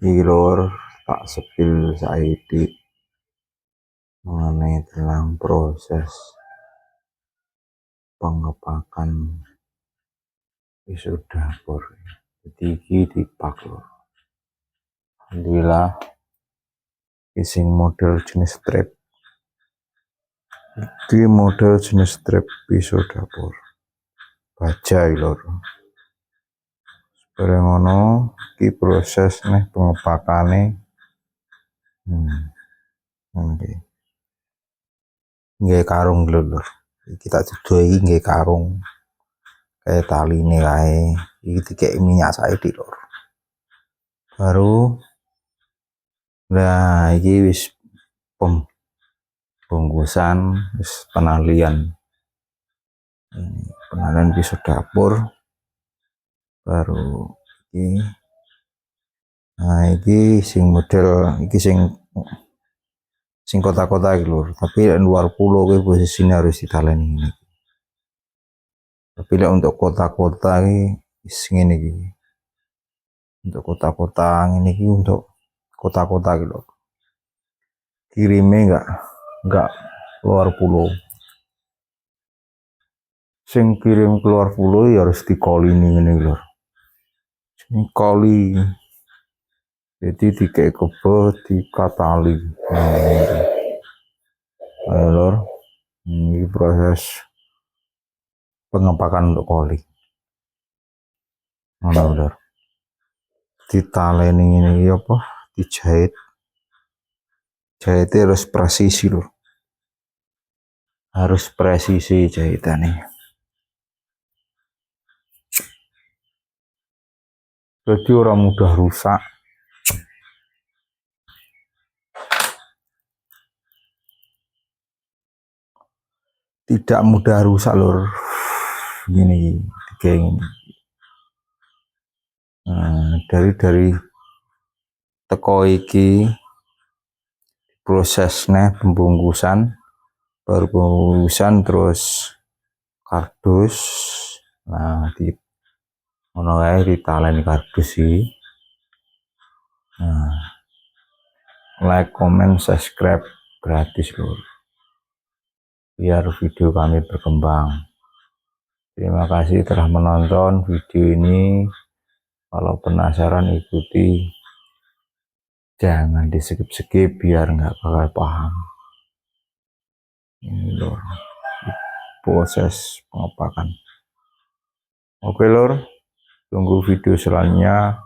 Iki lur, tak sepil saiki mengenai tentang proses pengepakan pisau dapur. Jadi iki dipak lur. Alhamdulillah sing model jenis strap. Iki model jenis strap pisau dapur. Baja lur. Bareng ngono iki proses nih pengepakane. Oke. Nggih karung lur. Iki tak duduhi nggih karung. Kayak taline kae. Iki dikek minyak saiki lur. Baru nah iki wis pembungkusan, wis penalian pisau dapur. Baru iki nah iki sing model iki sing kota-kota iki lur, tapi luar pulau kuwi posisine harus ditaleni ini. Tapi untuk kota-kota iki wis ngene iki. Untuk kota-kota ngene iki untuk kota-kota iki lur. Kirime enggak luar pulau. Sing kirim keluar pulau ya harus dikolini ngene lur. Ini koli. Jadi dikek kebo dikatali. Ayo lur. Ini proses pengepakan untuk koli. Mana lur. Ditaleni ini apa? Dijahit. Jahitnya harus presisi lur. Harus presisi jahitannya. Jadi orang mudah rusak. Tidak mudah rusak lur. Gini kayak gini. Nah, dari teko iki prosesnya pembungkusan, baru pembungkusan terus kardus. Nah di ono kae ditaleni kardus iki. Nah, like, comment, subscribe gratis lur. Biar video kami berkembang. Terima kasih telah menonton video ini. Kalau penasaran ikuti, jangan di skip biar nggak bakal paham. Ini lur, proses pengepakan. Oke lur, tunggu video selanjutnya.